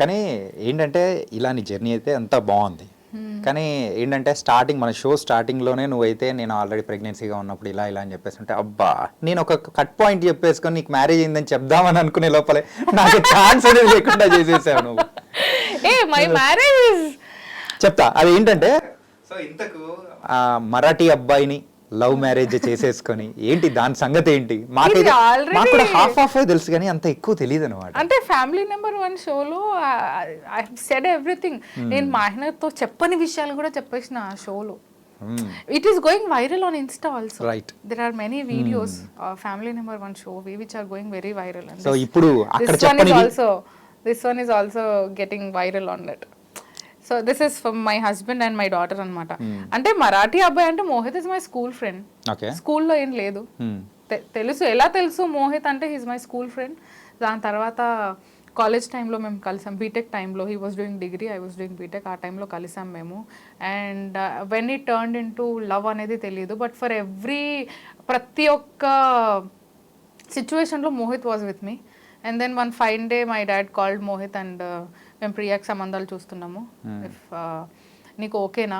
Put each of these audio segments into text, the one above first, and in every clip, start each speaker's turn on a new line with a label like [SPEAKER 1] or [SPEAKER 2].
[SPEAKER 1] కానీ ఏంటంటే ఇలా నీ జర్నీ అయితే అంతా బాగుంది. కానీ ఏంటంటే స్టార్టింగ్ మన షో స్టార్టింగ్లోనే నువ్వైతే నేను ఆల్రెడీ ప్రెగ్నెన్సీగా ఉన్నప్పుడు ఇలా ఇలా అని చెప్పేసి ఉంటే అబ్బా నేను ఒక కట్ పాయింట్ చెప్పేసుకొని నీకు మ్యారేజ్ అయిందని చెప్దామని అనుకునే లోపలే నాకు ఛాన్స్ అనేది లేకుండా చేసేసావు నువ్వు.
[SPEAKER 2] మై మ్యారేజ్
[SPEAKER 1] చెప్తా అది ఏంటంటే సో ఇంతకు మరాఠీ అబ్బాయిని లవ్ మ్యారేజ్ చేసేసుకొని ఏంటి దాని సంగతి ఏంటి మాకు కూడా హాఫ్ తెలుసు కానీ అంత ఎక్కువ తెలియదు అనమాట.
[SPEAKER 2] అంటే ఫ్యామిలీ నెంబర్ 1 షోలో ఐ సెడ్ ఎవ్రీథింగ్. నేను మా ఆయనతో చెప్పని విషయాలు కూడా చెప్పేసిన ఆ షోలో. It is going viral on insta also.
[SPEAKER 1] Right.
[SPEAKER 2] There are many videos family number 1 show which are going very viral.
[SPEAKER 1] So ఇప్పుడు అక్కడ చెప్పని
[SPEAKER 2] this one is also getting viral on that. So this is for my husband and my daughter అనమాట. అంటే మరాఠీ అబ్బాయి అంటే Mohit is my school friend. స్కూల్లో ఏం లేదు, తెలుసు. ఎలా తెలుసు మోహిత్ అంటే హీస్ మై స్కూల్ ఫ్రెండ్. దాని తర్వాత కాలేజ్ టైంలో మేము కలిసాం. బీటెక్ టైంలో he was doing degree, I was doing B Tech. ఆ టైంలో కలిసాం మేము. And when it turned in to love అనేది తెలియదు. బట్ ఫర్ ప్రతి ఒక్క సిచ్యువేషన్లో Mohit was with me. And then one fine day my dad called Mohit and మేము ప్రియాకి సంబంధాలు చూస్తున్నాము, ఇఫ్ నీకు ఓకేనా,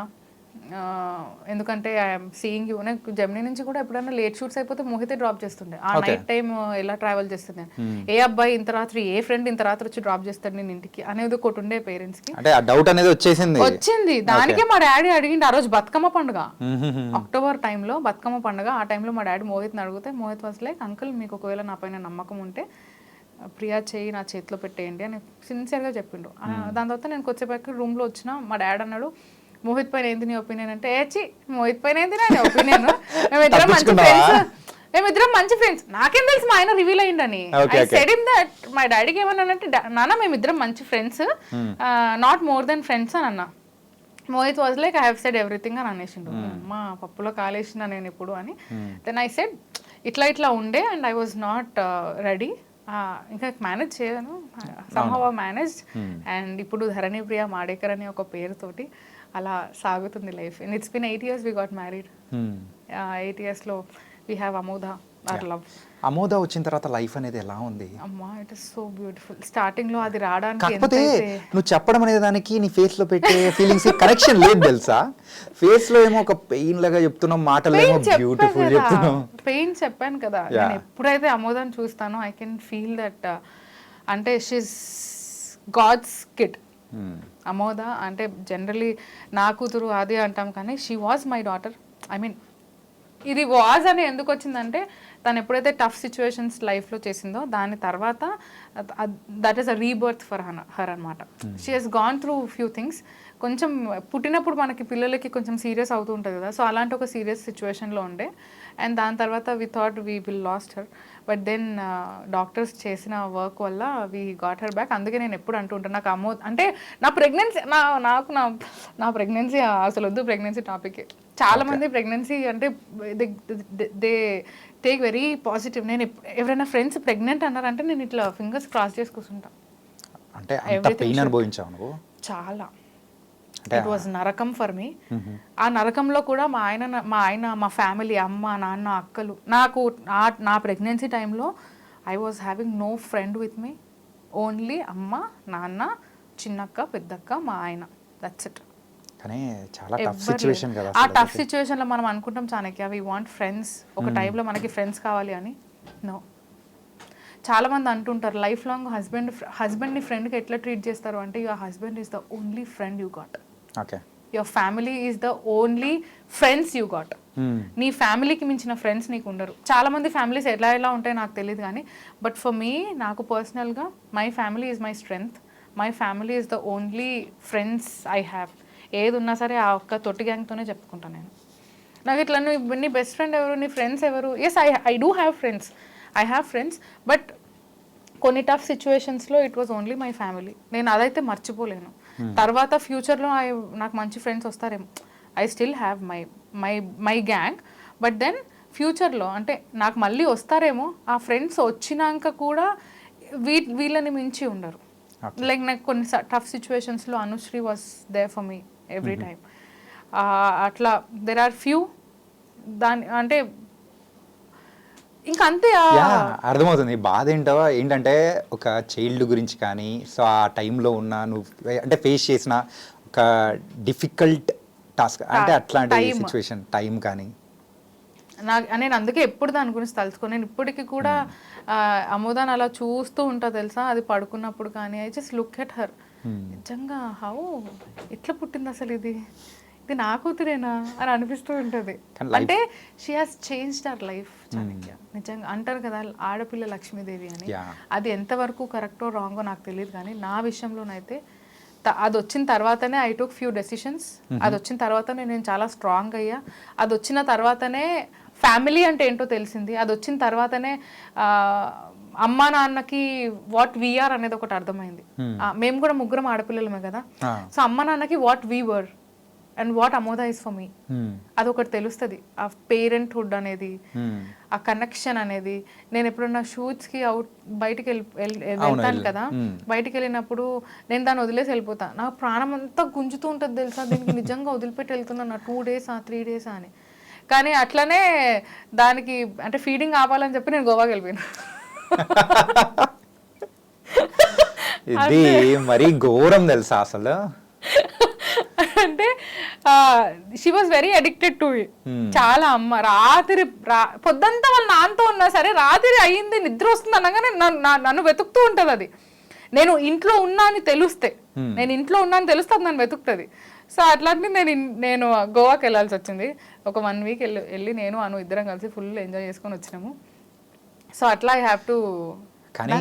[SPEAKER 2] ఎందుకంటే ఐఎమ్ సీయింగ్ యూ. నాకు జర్మనీ నుంచి కూడా ఎప్పుడైనా లేట్ షూట్స్ అయిపోతే మోహితే డ్రాప్ చేస్తుండే. ఆ నైట్ టైం ఎలా ట్రావెల్ చేస్తుండే, ఏ అబ్బాయి ఇంత రాత్రి, ఏ ఫ్రెండ్ ఇంత రాత్రి వచ్చి డ్రాప్ చేస్తాడు నేను ఇంటికి అనేది ఒకటి ఉండే పేరెంట్స్ కి.
[SPEAKER 1] అంటే ఆ డౌట్ అనేది వచ్చింది.
[SPEAKER 2] దానికే మా డాడీ అడిగిండు ఆ రోజు బతుకమ్మ పండుగ, అక్టోబర్ టైంలో బతుకమ్మ పండుగ. ఆ టైంలో మా డాడీ మోహిత్ని అడిగితే మోహిత్ వాజ్ లైక్, అంకుల్ మీకు ఒకవేళ నా పైన నమ్మకం ఉంటే ప్రియా చేయి నా చేతిలో పెట్టేయండి అని సిన్సియర్గా చెప్పిండు. దాని తర్వాత నేను కొద్దిసేపు రూమ్లో వచ్చిన, మా డాడ్ అన్నాడు మోహిత్ పైన ఏంది నీ ఒపీనియన్ అంటే, మోహిత్ పైన ఏంది నా ఒపీనియన్, మేమిద్దరం మంచి ఫ్రెండ్స్. నాకేం తెలుసు మా ఆయన రివీల్ అయ్యిండని. ఐ సెడ్ హిమ్ దట్ మా డాడీకి ఏమన్నానంటే, నాన్న మేమిద్దరం మంచి friends, not more than friends అని అన్నా. Mohit was like I have said everything అని అనేసిండు. మా పప్పులో కాలేసిన నేను ఇప్పుడు అని. దెన్ ఐ సెడ్ ఇట్లా ఉండే and I was not ready, ఇంకా మేనేజ్ చేయను, సమ్హౌ మేనేజ్. అండ్ ఇప్పుడు ధరణి ప్రియ మాడేకర్ అనే ఒక పేరుతోటి అలా సాగుతుంది life. And it's been 8 years we got married. 8 yearsలో we have Amoda, our love.
[SPEAKER 1] Amoda వచ్చిన తర్వాత లైఫ్ అనేది ఎలా ఉంది?
[SPEAKER 2] అమ్మా it is so beautiful. Starting లో అది రావడానికి
[SPEAKER 1] కాకపోతే నువ్వు చెప్పడం అనే దానికి నీ ఫేస్ లో పెట్టే ఫీలింగ్స్ కనెక్షన్ లేదు తెలుసా. ఫేస్ లో ఏమో ఒక పెయిన్ లాగా చెప్తున్నావు, మాటలు ఏమో బ్యూటిఫుల్ చెప్తున్నావు.
[SPEAKER 2] పెయిన్ చెప్పాను కదా, నేను ఎప్పుడైతే అమోదాన్ని చూస్తానో ఐ కెన్ ఫీల్ దట్. అంటే షీస్ గాడ్స్ కిడ్ అమోద. అంటే జనరలీ నా కూతురు అది అంటాం కానీ she was my daughter. I mean ఇది వాజ్ అని ఎందుకు వచ్చిందంటే, తను ఎప్పుడైతే టఫ్ సిచ్యువేషన్స్ లైఫ్లో చేసిందో దాని తర్వాత that is a rebirth for her అనమాట. She has gone through few things. కొంచెం పుట్టినప్పుడు మనకి పిల్లలకి కొంచెం సీరియస్ అవుతూ ఉంటుంది కదా, సో అలాంటి ఒక సీరియస్ సిచ్యువేషన్లో ఉండే. అండ్ దాని తర్వాత we thought we will lost her, but then doctors చేసిన వర్క్ వల్ల వీ గాట్ హర్ బ్యాక్. అందుకే నేను ఎప్పుడు అంటుంటాను, నాకు అంటే నా ప్రెగ్నెన్సీ నా ప్రెగ్నెన్సీ అసలు వద్దు, ప్రెగ్నెన్సీ టాపిక్. చాలా మంది ప్రెగ్నెన్సీ అంటే దే టేక్ వెరీ పాజిటివ్. నేను ఎవరైనా ఫ్రెండ్స్ ప్రెగ్నెంట్ అన్నారంటే నేను ఇట్లా ఫింగర్స్ క్రాస్ చేసి కూర్చుంటా.
[SPEAKER 1] అంటే అంత పెయిన్ అనుభవించావు నువ్వు?
[SPEAKER 2] చాలా. ఇట్ వాజ్ నరకం ఫర్ మీ. ఆ నరకంలో కూడా మా ఆయన మా ఫ్యామిలీ, అమ్మ నాన్న అక్కలు, నాకు నా ప్రెగ్నెన్సీ టైంలో I was having no friend with me. Only అమ్మ నాన్న, చిన్నక్క పెద్దక్క, మా ఆయన, దట్స్ ఇట్.
[SPEAKER 1] కానీ చాలా టఫ్ సిచ్యువేషన్ కదా.
[SPEAKER 2] ఆ టఫ్ సిచ్యువేషన్లో మనం అనుకుంటాం చాణక్య వి వాంట్ ఫ్రెండ్స్, ఒక టైంలో మనకి ఫ్రెండ్స్ కావాలి అని. నో, చాలా మంది అంటుంటారు లైఫ్ లాంగ్ హస్బెండ్ని ఫ్రెండ్కి ఎట్లా ట్రీట్ చేస్తారు అంటే, your husband is the only friend you got. Your family is the only friends you got. నీ ఫ్యామిలీకి మించిన ఫ్రెండ్స్ నీకు ఉండరు. చాలా మంది ఫ్యామిలీస్ ఎలా ఉంటాయో నాకు తెలియదు కానీ, బట్ ఫర్ మీ, నాకు పర్సనల్గా my family is my strength. My family is the only friends I have. ఏది ఉన్నా సరే ఆ ఒక్క తొట్టి గ్యాంగ్తోనే చెప్పుకుంటాను నేను. నాకు ఇట్లా నీ బెస్ట్ ఫ్రెండ్ ఎవరు, నీ ఫ్రెండ్స్ ఎవరు? Yes, I do have friends, I have friends, but కొన్ని టఫ్ సిచ్యువేషన్స్లో it was only my family. నేను అదైతే మర్చిపోలేను. తర్వాత ఫ్యూచర్లో నాకు మంచి ఫ్రెండ్స్ వస్తారేమో, I still have my gang, but then ఫ్యూచర్లో అంటే నాకు మళ్ళీ వస్తారేమో. ఆ ఫ్రెండ్స్ వచ్చినాక కూడా వీళ్ళని మించి ఉండరు. లైక్ నాకు కొన్ని టఫ్ సిచ్యువేషన్స్లో Anushree was there for me every time. అట్లా దెర్ ఆర్ ఫ్యూ. అంటే ఇంకా అంతే
[SPEAKER 1] యా అర్థమవుతుంది బాధ ఏంటంటే ఒక చైల్డ్ గురించి కానీ సో ఆ టైంలో ఉన్న నువ్వు అంటే ఫేస్ చేసిన ఒక డిఫికల్ట్ టాస్క్ అంటే అట్లాంటి
[SPEAKER 2] Time.
[SPEAKER 1] సిచ్యువేషన్ టైం కానీ
[SPEAKER 2] నేను అందుకే ఎప్పుడు దాని గురించి తలుచుకో. నేను ఇప్పటికీ కూడా అమోదాన్ని అలా చూస్తూ ఉంటా తెలుసా, అది పడుకున్నప్పుడు కానీ I just look at her. నిజంగా హౌ ఎట్లా పుట్టింది అసలు ఇది నా కూతురేనా అని అనిపిస్తూ ఉంటుంది. అంటే she has changed our life Chanakya. నిజంగా అంటారు కదా ఆడపిల్ల లక్ష్మీదేవి అని. అది ఎంతవరకు కరెక్టో రాంగో నాకు తెలియదు, కానీ నా విషయంలోనైతే అది వచ్చిన తర్వాతనే ఐ టుక్ ఫ్యూ డెసిషన్స్. అది వచ్చిన తర్వాతనే నేను చాలా స్ట్రాంగ్ అయ్యా. అది వచ్చిన తర్వాతనే ఫ్యామిలీ అంటే ఏంటో తెలిసింది. అది వచ్చిన తర్వాతనే అమ్మా నాన్నకి వాట్ వీఆర్ అనేది ఒకటి అర్థమైంది. మేము కూడా ముగ్గురం ఆడపిల్లలమే కదా. సో అమ్మ నాన్నకి what we were and what Amoda is for me అదొకటి తెలుస్తుంది. ఆ పేరెంట్హుడ్ అనేది, ఆ కనెక్షన్ అనేది. నేను ఎప్పుడన్నా షూట్స్కి బయటికి వెళ్తాను కదా, బయటికి వెళ్ళినప్పుడు నేను దాన్ని వదిలేసి వెళ్ళిపోతా. నా ప్రాణం అంతా గుంజుతూ ఉంటుంది తెలుసా, దీనికి నిజంగా వదిలిపెట్టి వెళ్తున్నాను 2 days 3 days అని. కానీ అట్లనే దానికి అంటే ఫీడింగ్ ఆపాలని చెప్పి నేను గోవాకి వెళ్ళిపోయాను.
[SPEAKER 1] ఇది మరీ ఘోరం తెలుసా అసలు.
[SPEAKER 2] అంటే she was very addicted to it. చాలా అమ్మ రాత్రి పొద్దంతా వాళ్ళ నాన్నతో ఉన్నా సరే రాత్రి అయ్యింది నిద్ర వస్తుంది అనగానే నన్ను వెతుకుతూ ఉంటుంది. అది నేను ఇంట్లో ఉన్నా అని తెలిస్తే, నేను ఇంట్లో ఉన్నా అని తెలిస్తే అది నన్ను వెతుకుతుంది. సో అట్లాంటి నేను గోవాకి వెళ్ళాల్సి వచ్చింది. ఒక 1 week వెళ్ళి నేను అను ఇద్దరం కలిసి ఫుల్ ఎంజాయ్ చేసుకొని వచ్చినాము. సో అట్లా ఐ హ్యావ్ టు.
[SPEAKER 1] కానీ